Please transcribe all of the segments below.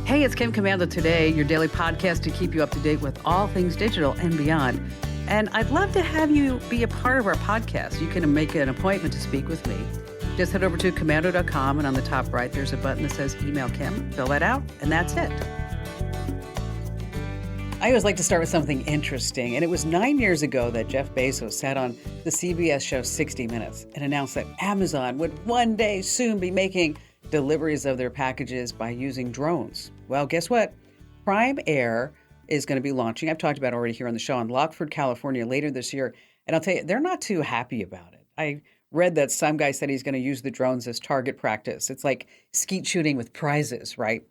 Hey, it's Kim Komando today, your daily podcast to keep you up to date with all things digital and beyond. And I'd love to have you be a part of our podcast. You can make an appointment to speak with me. Just head over to Komando.com, and on the top right, there's a button that says Email Kim. Fill that out, and that's it. I always like to start with something interesting, and it was 9 years ago that Jeff Bezos sat on the CBS show 60 Minutes and announced that Amazon would one day soon be making deliveries of their packages by using drones. Well, guess what? Prime Air is going to be launching. I've talked about it already here on the show in Lockford, California later this year. And I'll tell you, they're not too happy about it. I read that some guy said he's going to use the drones as target practice. It's like skeet shooting with prizes, right?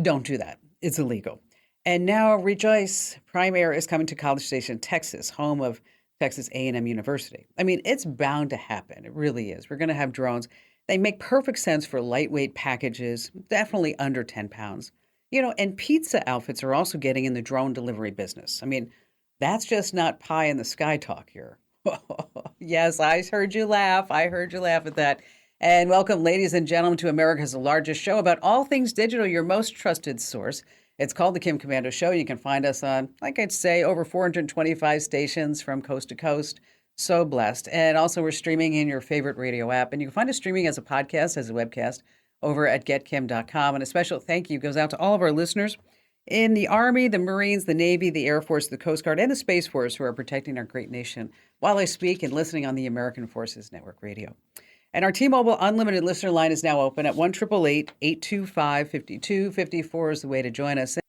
Don't do that. It's illegal. And now rejoice, Prime Air is coming to College Station, Texas, home of Texas A&M University. I mean, it's bound to happen. It really is. We're going to have drones. They make perfect sense for lightweight packages, definitely under 10 pounds. You know, and pizza outfits are also getting in the drone delivery business. I mean, that's just not pie in the sky talk here. Yes, I heard you laugh. I heard you laugh at that. And welcome, ladies and gentlemen, to America's largest show about all things digital, your most trusted source. It's called The Kim Komando Show. You can find us on, like I'd say, over 425 stations from coast to coast. So blessed. And also we're streaming in your favorite radio app. And you can find us streaming as a podcast, as a webcast over at getkim.com. And a special thank you goes out to all of our listeners in the Army, the Marines, the Navy, the Air Force, the Coast Guard, and the Space Force who are protecting our great nation while I speak and listening on the American Forces Network Radio. And our T-Mobile Unlimited listener line is now open at 1-888-825-5254 is the way to join us.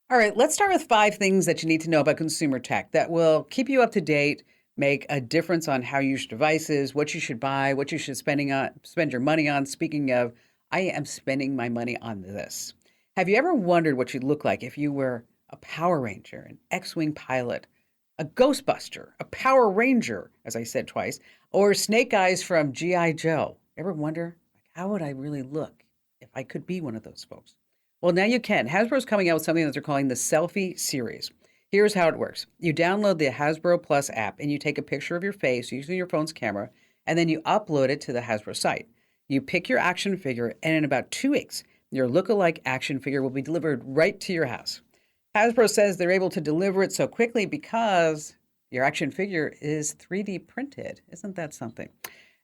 All right, let's start with 5 things that you need to know about consumer tech that will keep you up to date, make a difference on how you use devices, what you should buy, what you should spend your money on. Speaking of, I am spending my money on this. Have you ever wondered what you'd look like if you were a Power Ranger, an X-Wing pilot, a Ghostbuster, a Power Ranger, as I said twice, or Snake Eyes from G.I. Joe? Ever wonder, how would I really look if I could be one of those folks? Well, now you can. Hasbro's coming out with something that they're calling the Selfie Series. Here's how it works. You download the Hasbro Plus app and you take a picture of your face using your phone's camera, and then you upload it to the Hasbro site. You pick your action figure, and in about 2 weeks, your look-alike action figure will be delivered right to your house. Hasbro says they're able to deliver it so quickly because your action figure is 3D printed. Isn't that something?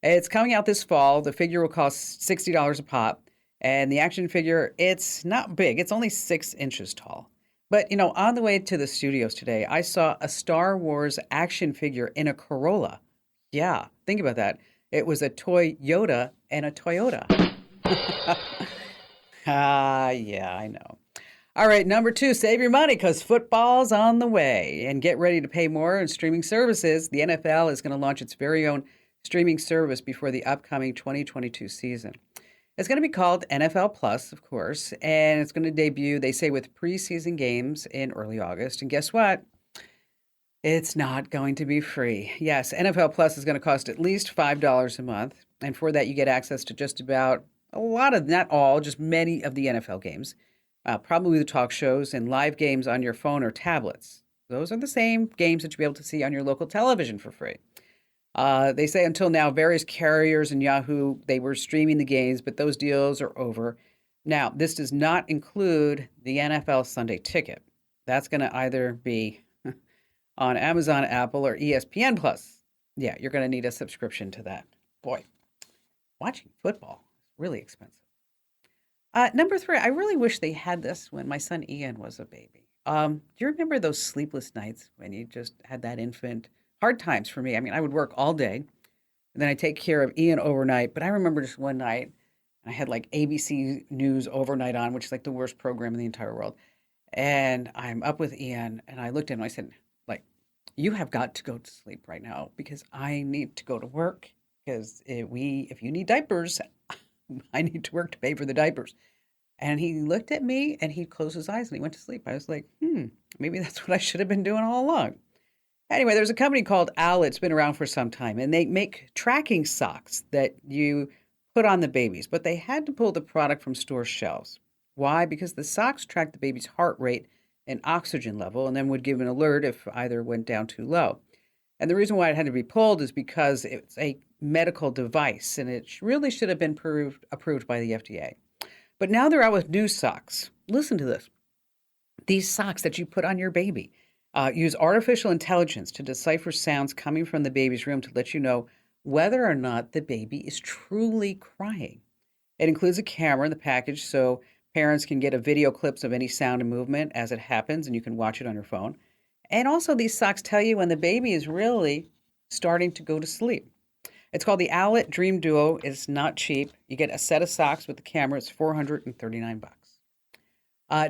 It's coming out this fall. The figure will cost $60 a pop, and the action figure, it's not big. It's only 6 inches tall. But, you know, on the way to the studios today, I saw a Star Wars action figure in a Corolla. Yeah, think about that. It was a toy Yoda and a Toyota. Yeah, I know. All right, number 2, save your money because football's on the way. And get ready to pay more on streaming services. The NFL is going to launch its very own streaming service before the upcoming 2022 season. It's going to be called NFL Plus, of course, and it's going to debut, they say, with preseason games in early August. And guess what? It's not going to be free. Yes, NFL Plus is going to cost at least $5 a month. And for that, you get access to just about a lot of, not all, just many of the NFL games, probably the talk shows and live games on your phone or tablets. Those are the same games that you'll be able to see on your local television for free. They say until now, various carriers and Yahoo, they were streaming the games, but those deals are over. Now, this does not include the NFL Sunday Ticket. That's going to either be on Amazon, Apple, or ESPN Plus. Yeah, you're going to need a subscription to that. Boy, watching football is really expensive. Number 3, I really wish they had this when my son Ian was a baby. Do you remember those sleepless nights when you just had that infant? Hard times for me. I mean, I would work all day, and then I'd take care of Ian overnight. But I remember just one night, I had like ABC News overnight on, which is like the worst program in the entire world. And I'm up with Ian, and I looked at him, and I said, like, you have got to go to sleep right now because I need to go to work. Because if you need diapers, I need to work to pay for the diapers. And he looked at me, and he closed his eyes, and he went to sleep. I was like, maybe that's what I should have been doing all along. Anyway, there's a company called Owlet. It's been around for some time, and they make tracking socks that you put on the babies, but they had to pull the product from store shelves. Why? Because the socks track the baby's heart rate and oxygen level, and then would give an alert if either went down too low. And the reason why it had to be pulled is because it's a medical device, and it should have been approved by the FDA. But now they're out with new socks. Listen to this. These socks that you put on your baby use artificial intelligence to decipher sounds coming from the baby's room to let you know whether or not the baby is truly crying. It includes a camera in the package so parents can get a video clips of any sound and movement as it happens, and you can watch it on your phone. And also, these socks tell you when the baby is really starting to go to sleep. It's called the Owlet Dream Duo. It's not cheap. You get a set of socks with the camera. It's $439.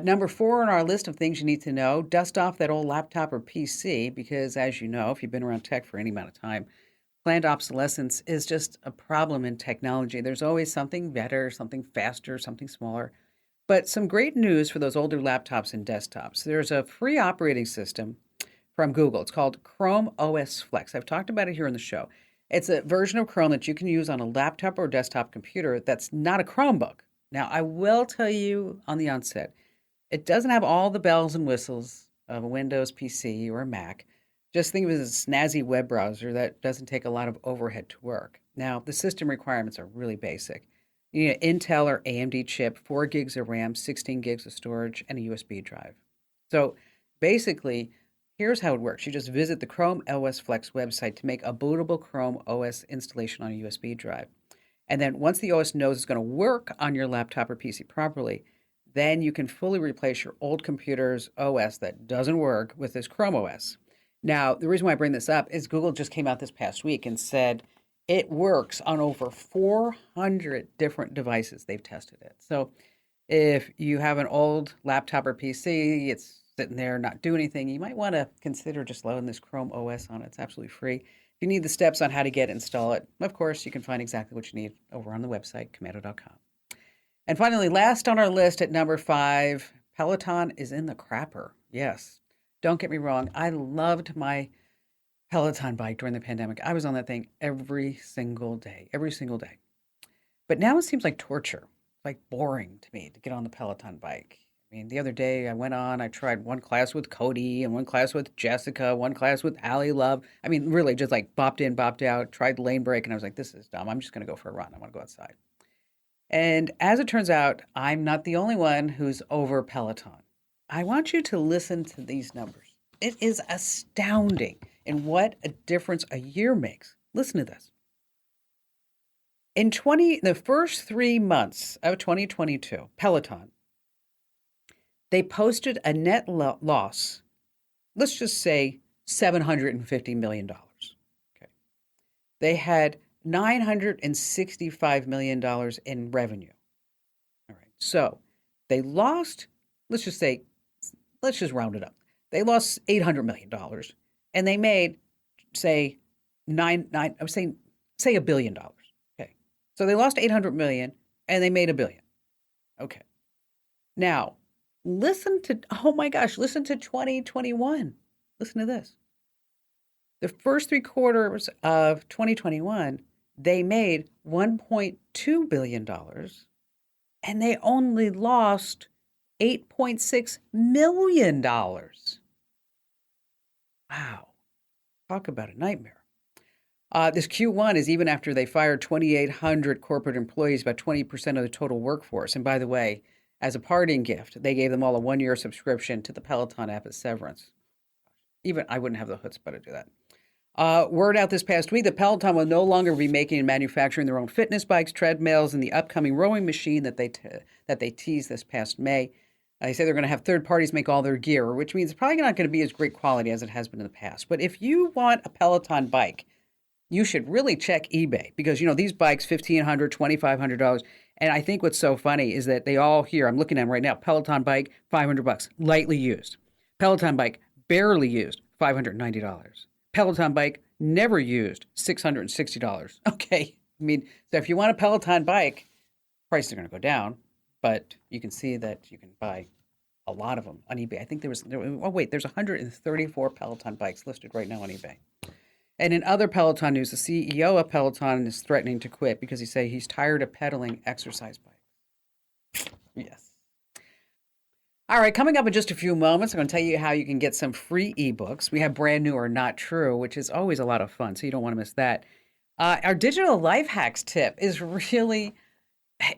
Number 4 on our list of things you need to know, dust off that old laptop or PC because, as you know, if you've been around tech for any amount of time, planned obsolescence is just a problem in technology. There's always something better, something faster, something smaller. But some great news for those older laptops and desktops. There's a free operating system from Google. It's called Chrome OS Flex. I've talked about it here on the show. It's a version of Chrome that you can use on a laptop or desktop computer that's not a Chromebook. Now, I will tell you on the onset, it doesn't have all the bells and whistles of a Windows PC or a Mac. Just think of it as a snazzy web browser that doesn't take a lot of overhead to work. Now, the system requirements are really basic. You need an Intel or AMD chip, 4 gigs of RAM, 16 gigs of storage, and a USB drive. So basically, here's how it works. You just visit the Chrome OS Flex website to make a bootable Chrome OS installation on a USB drive. And then once the OS knows it's going to work on your laptop or PC properly, then you can fully replace your old computer's OS that doesn't work with this Chrome OS. Now, the reason why I bring this up is Google just came out this past week and said it works on over 400 different devices. They've tested it. So if you have an old laptop or PC, it's sitting there not doing anything, you might want to consider just loading this Chrome OS on it. It's absolutely free. If you need the steps on how to get install it, of course, you can find exactly what you need over on the website, Komando.com. And finally, last on our list at number 5, Peloton is in the crapper. Yes. Don't get me wrong. I loved my Peloton bike during the pandemic. I was on that thing every single day. But now it seems like torture, like boring to me to get on the Peloton bike. I mean, the other day I went on, I tried one class with Cody and one class with Jessica, one class with Allie Love. I mean, really just like bopped in, bopped out, tried lane break, and I was like, this is dumb. I'm just going to go for a run. I want to go outside. And as it turns out, I'm not the only one who's over Peloton. I want you to listen to these numbers. It is astounding in what a difference a year makes. Listen to this. In the first 3 months of 2022, Peloton, they posted a net loss, let's just say $750 million. Okay. They had $965 million in revenue. All right. So they lost, let's just round it up. They lost $800 million and they made, say, say $1 billion. Okay. So they lost $800 million and they made $1 billion. Okay. Now, listen to 2021. Listen to this. The first 3 quarters of 2021, they made $1.2 billion and they only lost $8.6 million. Wow. Talk about a nightmare. This Q1 is even after they fired 2,800 corporate employees, about 20% of the total workforce. And by the way, as a parting gift, they gave them all a 1-year subscription to the Peloton app as severance. Even I wouldn't have the chutzpah to do that. Word out this past week that Peloton will no longer be making and manufacturing their own fitness bikes, treadmills, and the upcoming rowing machine that they teased this past May. They say they're going to have third parties make all their gear, which means it's probably not going to be as great quality as it has been in the past. But if you want a Peloton bike, you should really check eBay because, these bikes, $1,500, $2,500. And I think what's so funny is that they all here, I'm looking at them right now, Peloton bike, $500, lightly used. Peloton bike, barely used, $590. Peloton bike, never used, $660. Okay. I mean, so if you want a Peloton bike, prices are going to go down, but you can see that you can buy a lot of them on eBay. I think there's 134 Peloton bikes listed right now on eBay. And in other Peloton news, the CEO of Peloton is threatening to quit because he's tired of peddling exercise bikes. Yes. All right, coming up in just a few moments, I'm going to tell you how you can get some free ebooks. We have Brand New or Not True, which is always a lot of fun, so you don't want to miss that. Our digital life hacks tip is really I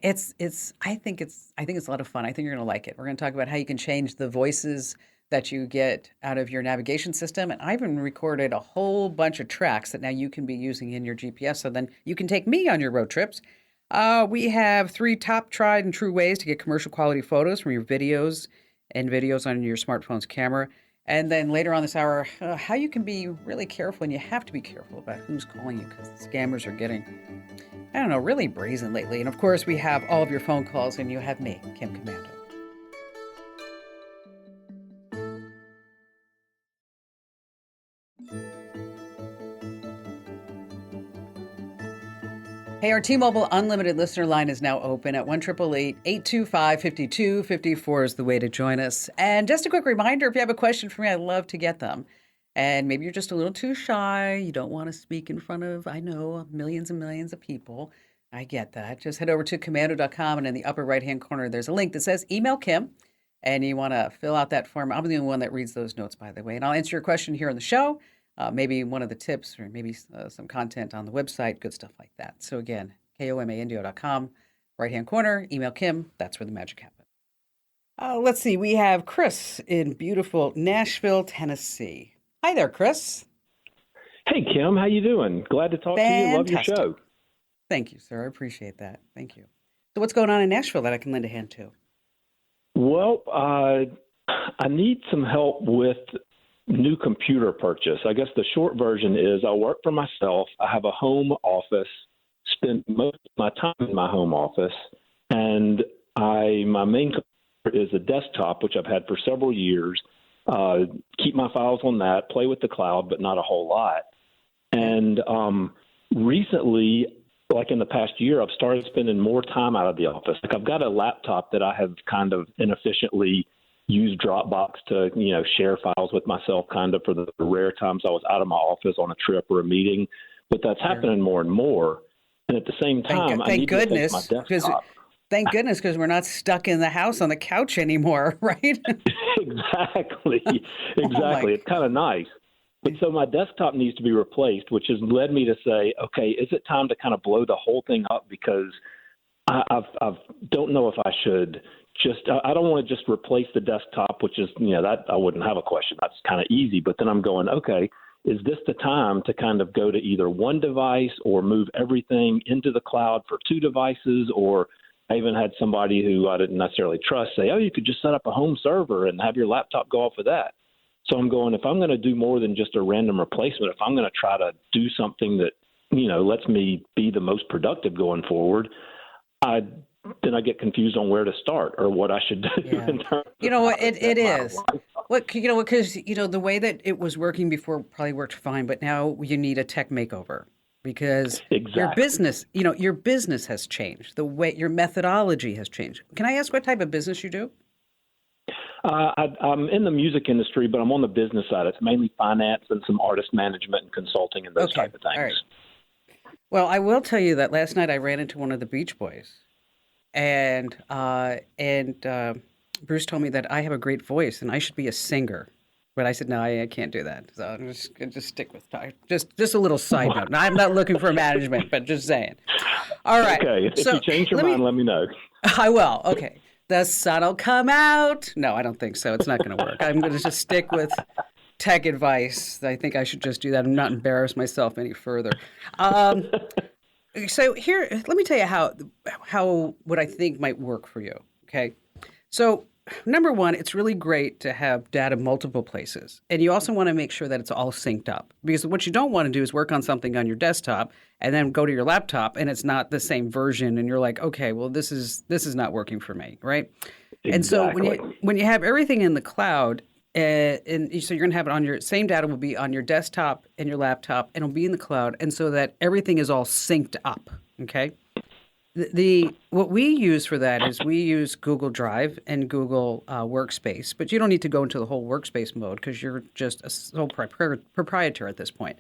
think it's a lot of fun. I think you're going to like it. We're going to talk about how you can change the voices that you get out of your navigation system. And I even recorded a whole bunch of tracks that now you can be using in your GPS. So then you can take me on your road trips. We have 3 top tried and true ways to get commercial quality photos from your videos and videos on your smartphone's camera. And then later on this hour, how you can be really careful, and you have to be careful about who's calling you because the scammers are getting, I don't know, really brazen lately. And of course, we have all of your phone calls, and you have me, Kim Komando. Hey, our T-Mobile Unlimited listener line is now open at 1-888-825-5254 is the way to join us. And just a quick reminder, if you have a question for me, I'd love to get them. And maybe you're just a little too shy. You don't want to speak in front of, I know, millions and millions of people. I get that. Just head over to komando.com, and in the upper right-hand corner, there's a link that says Email Kim. And you want to fill out that form. I'm the only one that reads those notes, by the way. And I'll answer your question here on the show. Maybe one of the tips, or maybe some content on the website, good stuff like that. So again, komando.com, right-hand corner, email Kim. That's where the magic happens. Let's see. We have Chris in beautiful Nashville, Tennessee. Hi there, Chris. Hey, Kim. How you doing? Glad to talk to you. Love your show. Thank you, sir. I appreciate that. Thank you. So what's going on in Nashville that I can lend a hand to? Well, I need some help with new computer purchase. I guess the short version is I work for myself. I have a home office, spend most of my time in my home office, and my main computer is a desktop, which I've had for several years. Keep my files on that, play with the cloud, but not a whole lot. And recently, like in the past year, I've started spending more time out of the office. Like I've got a laptop that I have kind of inefficiently use Dropbox to, share files with myself kind of for the rare times I was out of my office on a trip or a meeting. But that's happening more and more. And at the same time, I need to take my desktop. Thank goodness, because we're not stuck in the house on the couch anymore, right? Exactly. It's kind of nice. But so my desktop needs to be replaced, which has led me to say, okay, is it time to kind of blow the whole thing up? Because I don't know if I should I don't want to just replace the desktop, which is, that I wouldn't have a question. That's kind of easy. But then I'm going, okay, is this the time to kind of go to either one device or move everything into the cloud for 2 devices? Or I even had somebody who I didn't necessarily trust say, oh, you could just set up a home server and have your laptop go off of that. So I'm going, if I'm going to do more than just a random replacement, if I'm going to try to do something that, lets me be the most productive going forward, then I get confused on where to start or what I should do. Yeah. It is. Because the way that it was working before probably worked fine, but now you need a tech makeover because your business has changed. The way your methodology has changed. Can I ask what type of business you do? I'm in the music industry, but I'm on the business side. It's mainly finance and some artist management and consulting and those type of things. All right. Well, I will tell you that last night I ran into one of the Beach Boys. And Bruce told me that I have a great voice and I should be a singer, but I said no, I can't do that. So I'm just stick with just a little side note. Now, I'm not looking for management, but just saying. All right. Okay. If you change your mind, let me know. I will. Okay. The sun'll come out. No, I don't think so. It's not going to work. I'm going to just stick with tech advice. I think I should just do that and not embarrass myself any further. So here, let me tell you how what I think might work for you, okay? So number one, it's really great to have data multiple places. And you also want to make sure that it's all synced up. Because what you don't want to do is work on something on your desktop and then go to your laptop and it's not the same version and you're like, okay, well, this is not working for me, right? Exactly. And so when you have everything in the cloud, and so you're going to have it on your same data will be on your desktop and your laptop, and it'll be in the cloud, and so that everything is all synced up. Okay. What we use for that is we use Google Drive and Google Workspace, but you don't need to go into the whole workspace mode because you're just a sole proprietor at this point.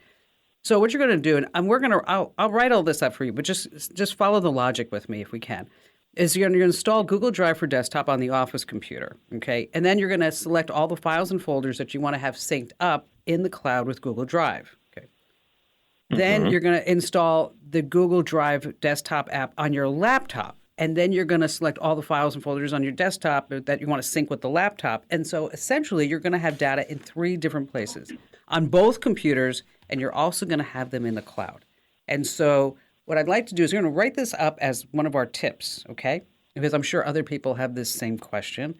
So what you're going to do, and I'll write all this up for you, but just follow the logic with me if we can. Is you're going to install Google Drive for desktop on the office computer, okay? And then you're going to select all the files and folders that you want to have synced up in the cloud with Google Drive, okay? Mm-hmm. Then you're going to install the Google Drive desktop app on your laptop, and then you're going to select all the files and folders on your desktop that you want to sync with the laptop. And so essentially, you're going to have data in 3 different places on both computers, and you're also going to have them in the cloud. And so what I'd like to do is we're going to write this up as one of our tips, okay? Because I'm sure other people have this same question.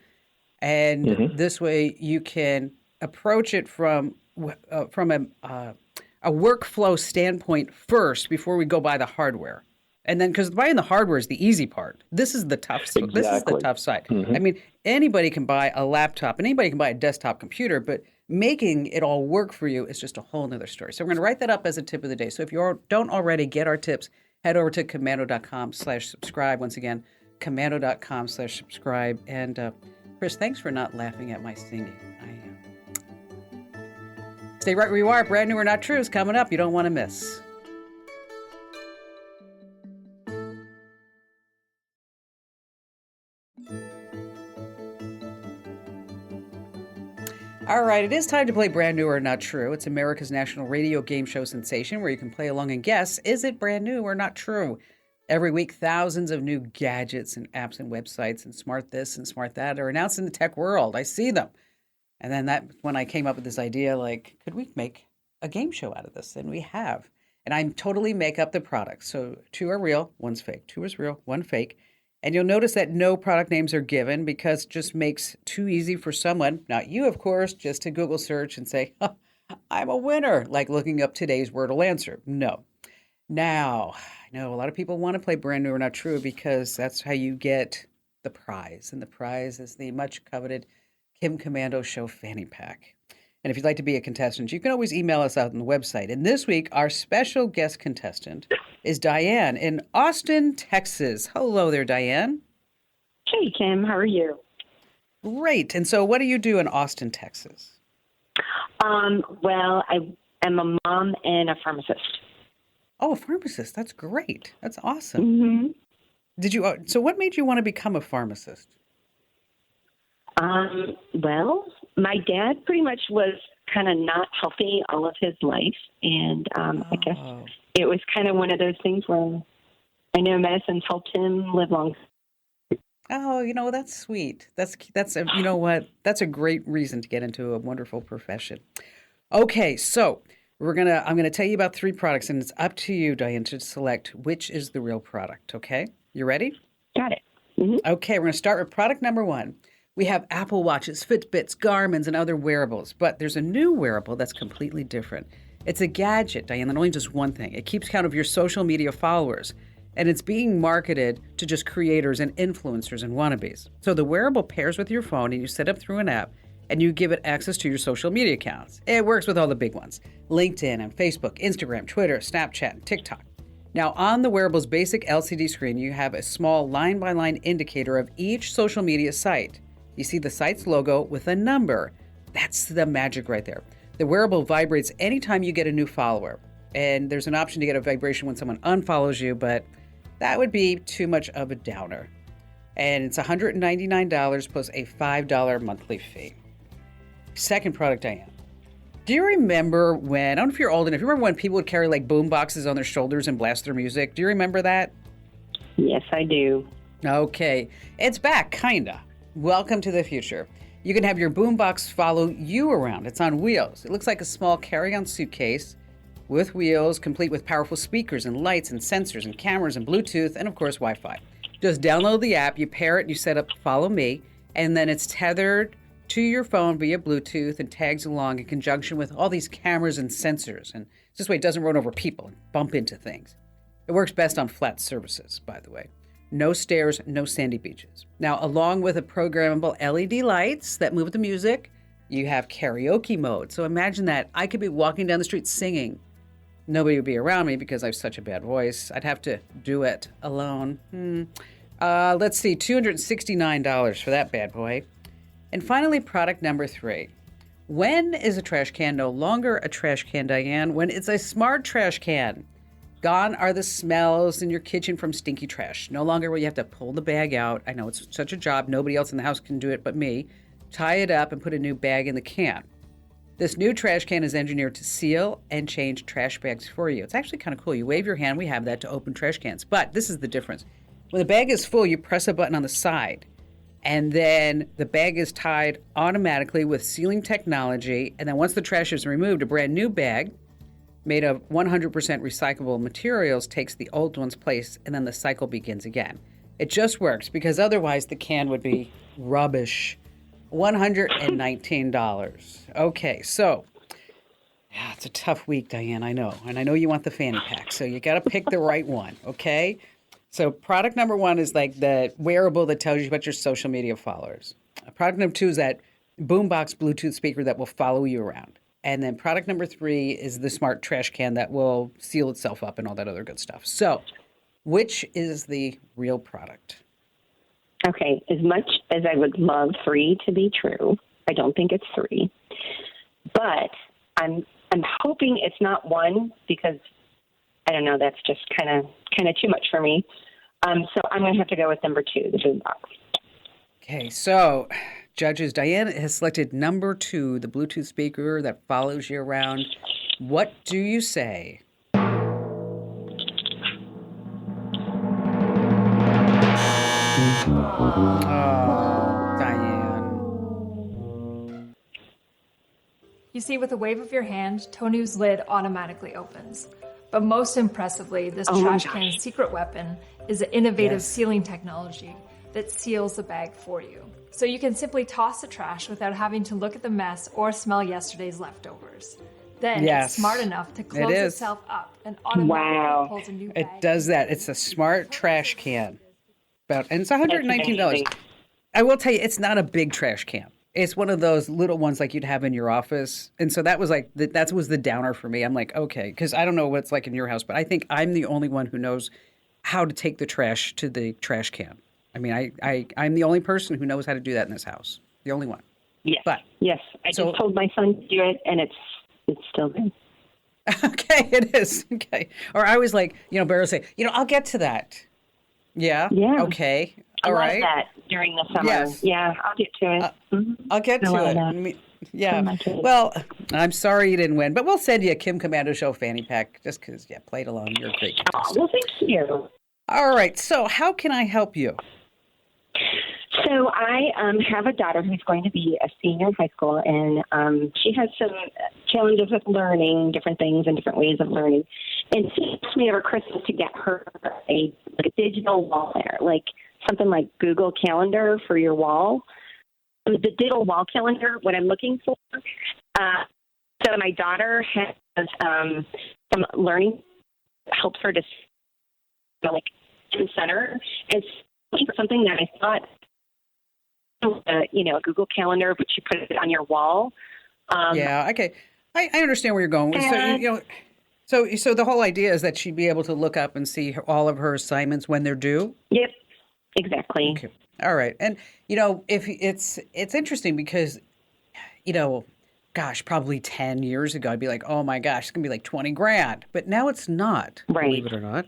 And this way you can approach it from a workflow standpoint first before we go buy the hardware. And then, because buying the hardware is the easy part. This is the tough. Exactly. This is the tough side. I mean, anybody can buy a laptop and anybody can buy a desktop computer, but making it all work for you is just a whole nother story. So we're going to write that up as a tip of the day. So if you don't already get our tips, head over to komando.com/subscribe. Once again, komando.com/subscribe. And Chris, thanks for not laughing at my singing. Stay right where you are. Brand New or Not True is coming up. You don't want to miss. All right, it is time to play Brand New or Not True. It's America's national radio game show sensation where you can play along and guess, is it brand new or not true? Every week, thousands of new gadgets and apps and websites and smart this and smart that are announced in the tech world. I see them. And then when I came up with this idea, like, could we make a game show out of this? And we have. And I totally make up the products. So 2 are real, 1's fake. 2 is real, 1 fake. And you'll notice that no product names are given because it just makes too easy for someone, not you, of course, just to Google search and say, oh, I'm a winner, like looking up today's Wordle answer. No. Now, I know a lot of people want to play Brand New or Not True because that's how you get the prize. And the prize is the much coveted Kim Komando Show Fanny Pack. And if you'd like to be a contestant, you can always email us out on the website. And this week, our special guest contestant is Diane in Austin, Texas. Hello there, Diane. Hey, Kim. How are you? Great. And so what do you do in Austin, Texas? Well, I am a mom and a pharmacist. Oh, a pharmacist. That's great. That's awesome. Mm-hmm. So what made you want to become a pharmacist? Well, my dad pretty much was kind of not healthy all of his life. And I guess it was kind of one of those things where I know medicine's helped him live long. Oh, that's sweet. You know what? That's a great reason to get into a wonderful profession. Okay, so I'm gonna tell you about 3 products, and it's up to you, Diane, to select which is the real product. Okay, you ready? Got it. Mm-hmm. Okay, we're gonna start with product number 1. We have Apple Watches, Fitbits, Garmins, and other wearables, but there's a new wearable that's completely different. It's a gadget, Diane, that only does one thing. It keeps count of your social media followers, and it's being marketed to just creators and influencers and wannabes. So the wearable pairs with your phone, and you set up through an app, and you give it access to your social media accounts. It works with all the big ones: LinkedIn and Facebook, Instagram, Twitter, Snapchat, and TikTok. Now, on the wearable's basic LCD screen, you have a small line-by-line indicator of each social media site. You see the site's logo with a number. That's the magic right there. The wearable vibrates anytime you get a new follower. And there's an option to get a vibration when someone unfollows you, but that would be too much of a downer. And it's $199 plus a $5 monthly fee. Second product, Diane. Do you remember when, I don't know if you're old enough, you remember when people would carry like boom boxes on their shoulders and blast their music? Do you remember that? Yes, I do. Okay. It's back, kinda. Welcome to the future. You can have your boombox follow you around. It's on wheels. It looks like a small carry-on suitcase with wheels, complete with powerful speakers and lights and sensors and cameras and Bluetooth and, of course, Wi-Fi. Just download the app, you pair it, you set up Follow Me, and then it's tethered to your phone via Bluetooth and tags along in conjunction with all these cameras and sensors. And this way it doesn't run over people and bump into things. It works best on flat surfaces, by the way. No stairs, no sandy beaches. Now, along with a programmable LED lights that move with the music, you have karaoke mode. So imagine that. I could be walking down the street singing. Nobody would be around me because I have such a bad voice. I'd have to do it alone. Let's see, $269 for that bad boy. And finally, product number 3. When is a trash can no longer a trash can, Diane? When it's a smart trash can. Gone are the smells in your kitchen from stinky trash. No longer will you have to pull the bag out. I know it's such a job. Nobody else in the house can do it but me. Tie it up and put a new bag in the can. This new trash can is engineered to seal and change trash bags for you. It's actually kind of cool. You wave your hand. We have that to open trash cans. But this is the difference. when the bag is full, you press a button on the side. And then the bag is tied automatically with sealing technology. And then once the trash is removed, a brand new bag made of 100% recyclable materials takes the old one's place, and then the cycle begins again. It just works because otherwise the can would be rubbish. $119. Okay, so yeah, it's a tough week, Diane, I know. And I know you want the fanny pack, so you got to pick the right one, okay? So product number one is like the wearable that tells you about your social media followers. Product number two is that boombox Bluetooth speaker that will follow you around. And then product number three is the smart trash can that will seal itself up and all that other good stuff. So which is the real product? Okay, as much as I would love 3 to be true, I don't think it's 3. But I'm hoping it's not 1 because I don't know, that's just kind of too much for me. So I'm going to have to go with number 2, the boombox. Okay, so judges, Diane has selected number 2, the Bluetooth speaker that follows you around. What do you say? Oh, Diane. You see, with a wave of your hand, Tonu's lid automatically opens. But most impressively, this trash can's secret weapon is an innovative sealing technology that seals the bag for you. So you can simply toss the trash without having to look at the mess or smell yesterday's leftovers. Then it's smart enough to close itself up and automatically pulls a new bag. It does that. It's a smart trash can. And it's $119. I will tell you, it's not a big trash can. It's one of those little ones like you'd have in your office. And so that was like, that was the downer for me. I'm like, okay, because I don't know what it's like in your house, but I think I'm the only one who knows how to take the trash to the trash can. I mean, I'm the only person who knows how to do that in this house. The only one. Yes. But, yes. I just told my son to do it, and it's still good. Okay, it is. Okay. Or I was like, Bear will say, I'll get to that. Yeah? Yeah. Okay. I All love right. that during the summer. Yes. Yeah, I'll get to it. I'll get to it. Yeah. Well, I'm sorry you didn't win, but we'll send you a Kim Komando Show fanny pack just because, played along. You're a great contestant. Well, thank you. All right. So how can I help you? So I have a daughter who's going to be a senior in high school, and she has some challenges with learning, different things and different ways of learning. And she asked me over Christmas to get her a digital wall there, like something like Google Calendar for your wall. The digital wall calendar, what I'm looking for. So my daughter has some learning, helps her to in center. And looking for something that I thought, a Google Calendar, but you put it on your wall. Okay. I understand where you're going. So the whole idea is that she'd be able to look up and see all of her assignments when they're due? Yep, exactly. Okay. All right. And, if it's interesting because, probably 10 years ago, I'd be like, oh my gosh, it's going to be like 20 grand. But now it's not, believe it or not.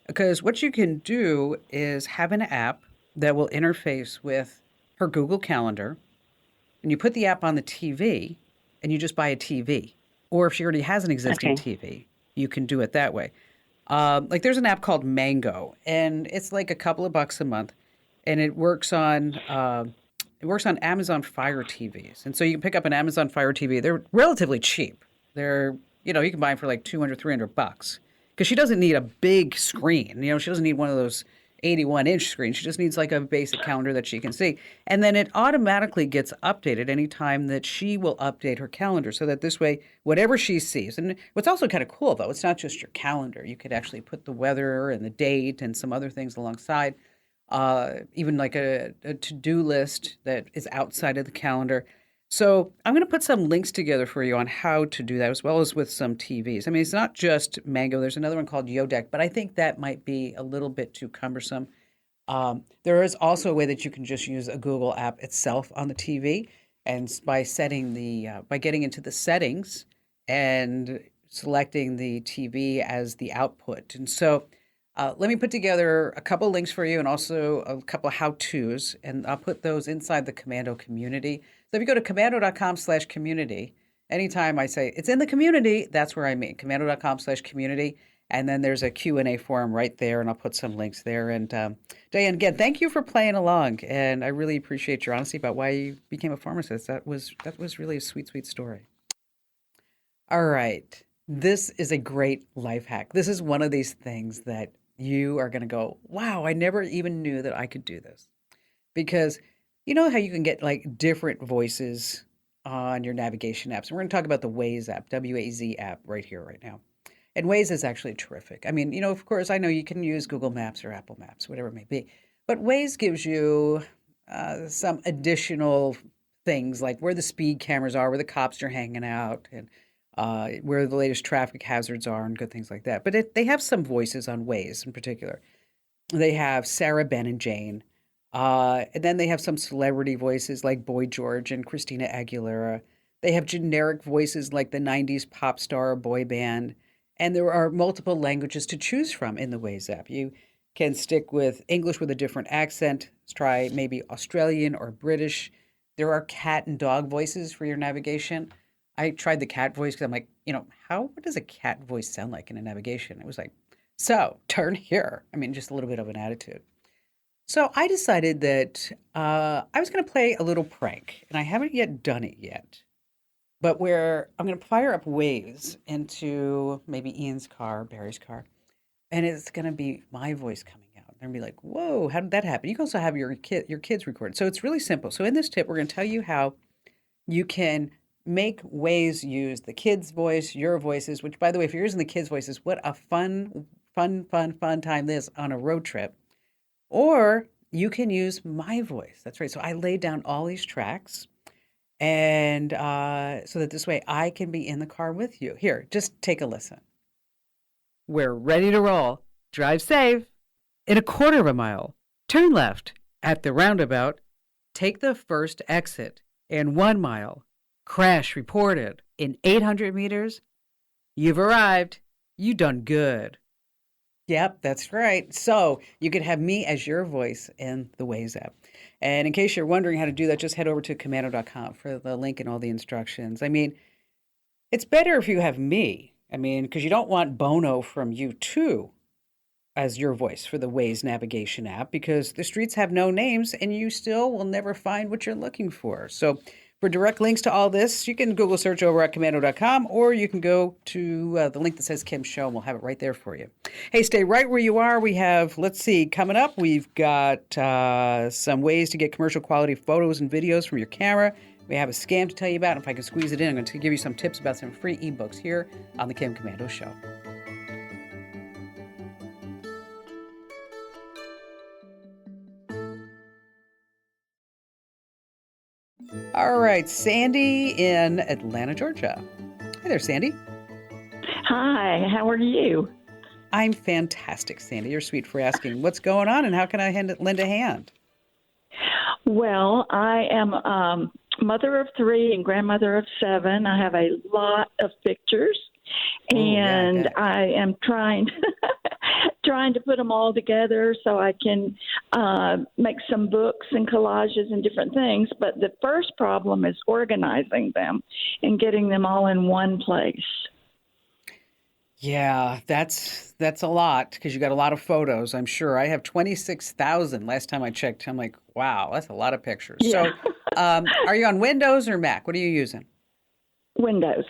Because what you can do is have an app that will interface with her Google Calendar, and you put the app on the TV, and you just buy a TV. Or if she already has an existing TV, you can do it that way. There's an app called Mango, and it's like a couple of bucks a month, and it works on Amazon Fire TVs. And so you can pick up an Amazon Fire TV. They're relatively cheap. They're, you can buy them for like $200, $300 because she doesn't need a big screen. She doesn't need one of those 81-inch screen. She just needs like a basic calendar that she can see. And then it automatically gets updated anytime that she will update her calendar so that this way, whatever she sees. And what's also kind of cool, though, it's not just your calendar. You could actually put the weather and the date and some other things alongside, even like a to-do list that is outside of the calendar. So I'm going to put some links together for you on how to do that, as well as with some TVs. I mean, it's not just Mango. There's another one called Yodeck, but I think that might be a little bit too cumbersome. There is also a way that you can just use a Google app itself on the TV, and by getting into the settings and selecting the TV as the output. And so let me put together a couple links for you and also a couple how-tos, and I'll put those inside the Komando community. So if you go to komando.com/community, anytime I say it's in the community, that's where I mean, komando.com/community. And then there's a Q&A forum right there, and I'll put some links there. And Diane, again, thank you for playing along, and I really appreciate your honesty about why you became a pharmacist. That was really a sweet, sweet story. All right. This is a great life hack. This is one of these things that you are going to go, wow, I never even knew that I could do this. Because you know how you can get like different voices on your navigation apps. And we're going to talk about the Waze app, W-A-Z app right here, right now. And Waze is actually terrific. I mean, of course, I know you can use Google Maps or Apple Maps, whatever it may be. But Waze gives you some additional things like where the speed cameras are, where the cops are hanging out, and where the latest traffic hazards are and good things like that. But they have some voices on Waze in particular. They have Sarah, Ben, and Jane. And then they have some celebrity voices like Boy George and Christina Aguilera. They have generic voices like the 90s pop star or boy band. And there are multiple languages to choose from in the Waze app. You can stick with English with a different accent. Let's try maybe Australian or British. There are cat and dog voices for your navigation. I tried the cat voice because I'm like, what does a cat voice sound like in a navigation? It was like, so turn here. I mean, just a little bit of an attitude. So I decided that I was going to play a little prank, and I haven't yet done it yet. But where I'm going to fire up Waze into maybe Ian's car, Barry's car, and it's going to be my voice coming out. They're going to be like, whoa, how did that happen? You can also have your kids record. So it's really simple. So in this tip, we're going to tell you how you can make Waze use the kids' voice, your voices, which, by the way, if you're using the kids' voices, what a fun time this on a road trip. Or you can use my voice. That's right. So I laid down all these tracks. And so that this way I can be in the car with you. Here, just take a listen. We're ready to roll. Drive safe. In a quarter of a mile, turn left at the roundabout. Take the first exit. In 1 mile, crash reported. In 800 meters, you've arrived. You done good. Yep, that's right. So you could have me as your voice in the Waze app. And in case you're wondering how to do that, just head over to Komando.com for the link and all the instructions. I mean, it's better if you have me. I mean, because you don't want Bono from U2 as your voice for the Waze navigation app, because the streets have no names and you still will never find what you're looking for. So for direct links to all this, you can Google search over at Komando.com, or you can go to the link that says Kim Show, and we'll have it right there for you. Hey, stay right where you are. We have, let's see, coming up, we've got some ways to get commercial quality photos and videos from your camera. We have a scam to tell you about. If I can squeeze it in, I'm going to give you some tips about some free ebooks here on the Kim Komando Show. All right, Sandy in Atlanta, Georgia. Hi there, Sandy. Hi, how are you? I'm fantastic, Sandy. You're sweet for asking. What's going on, and how can I lend a hand? Well, I am mother of 3 and grandmother of 7. I have a lot of pictures, and I am trying to put them all together so I can make some books and collages and different things. But the first problem is organizing them and getting them all in one place. Yeah, that's a lot because you got a lot of photos, I'm sure. I have 26,000 last time I checked. I'm like, wow, that's a lot of pictures. Yeah. So are you on Windows or Mac? What are you using? Windows.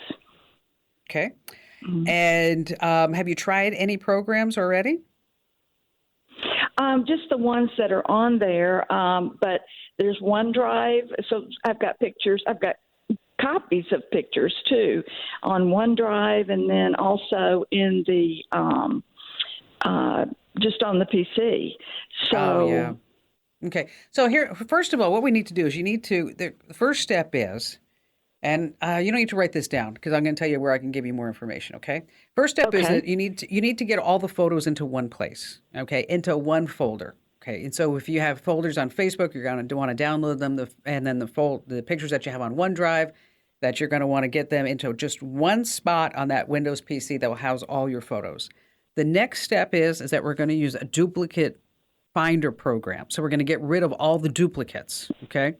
Okay. Mm-hmm. And have you tried any programs already? Just the ones that are on there, but there's OneDrive. So I've got pictures. I've got copies of pictures too on OneDrive, and then also in the just on the PC. So yeah. Okay. So here, first of all, what we need to do is the first step is, and you don't need to write this down because I'm going to tell you where I can give you more information. Okay. First step is that you need to get all the photos into one place. Okay, into one folder. Okay, and so if you have folders on Facebook, you're going to want to download them, and then the pictures that you have on OneDrive, that you're going to want to get them into just one spot on that Windows PC that will house all your photos. The next step is that we're going to use a duplicate finder program. So we're going to get rid of all the duplicates. Okay.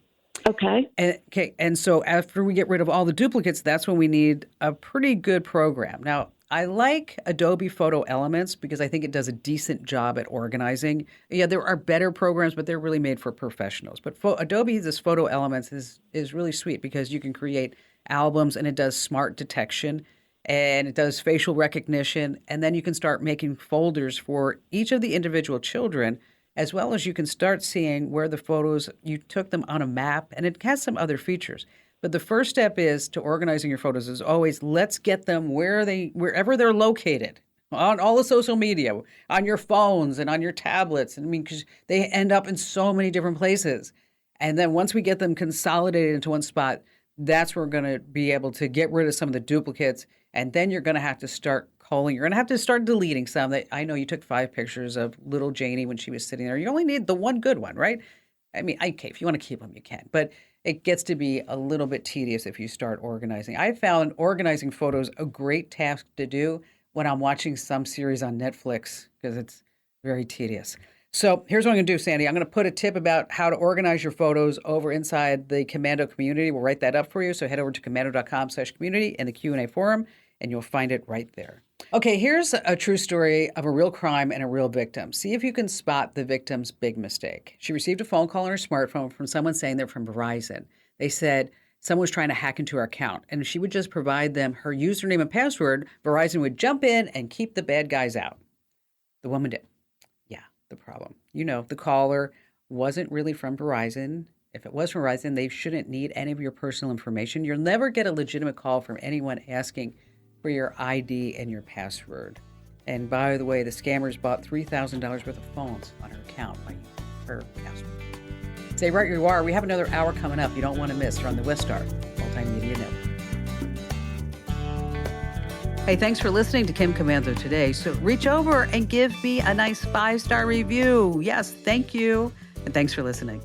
And so after we get rid of all the duplicates, that's when we need a pretty good program. Now, I like Adobe Photo Elements because I think it does a decent job at organizing. Yeah, there are better programs, but they're really made for professionals. But Adobe, this Photo Elements is really sweet because you can create albums and it does smart detection and it does facial recognition. And then you can start making folders for each of the individual children, as well as you can start seeing where the photos, you took them on a map, and it has some other features. But the first step is to organizing your photos is always let's get them wherever they're located on all the social media, on your phones and on your tablets. I mean, because they end up in so many different places. And then once we get them consolidated into one spot, that's where we're going to be able to get rid of some of the duplicates. And then you're going to have to start culling. You're going to have to start deleting some. That I know you took 5 pictures of little Janie when she was sitting there. You only need the one good one, right? I mean, okay, if you want to keep them, you can. But it gets to be a little bit tedious if you start organizing. I found organizing photos a great task to do when I'm watching some series on Netflix because it's very tedious. So here's what I'm going to do, Sandy. I'm going to put a tip about how to organize your photos over inside the Komando community. We'll write that up for you. So head over to komando.com/community in the Q&A forum, and you'll find it right there. Okay, here's a true story of a real crime and a real victim. See if you can spot the victim's big mistake. She received a phone call on her smartphone from someone saying they're from Verizon. They said someone was trying to hack into her account, and if she would just provide them her username and password, Verizon would jump in and keep the bad guys out. The woman did. Yeah, the problem. You know, the caller wasn't really from Verizon. If it was from Verizon, they shouldn't need any of your personal information. You'll never get a legitimate call from anyone asking for your ID and your password. And by the way, the scammers bought $3,000 worth of phones on her account by her password. Stay right where you are. We have another hour coming up you don't want to miss. You're on the Westar Multimedia Network. Hey, thanks for listening to Kim Komando today. So reach over and give me a nice 5-star review. Yes, thank you. And thanks for listening.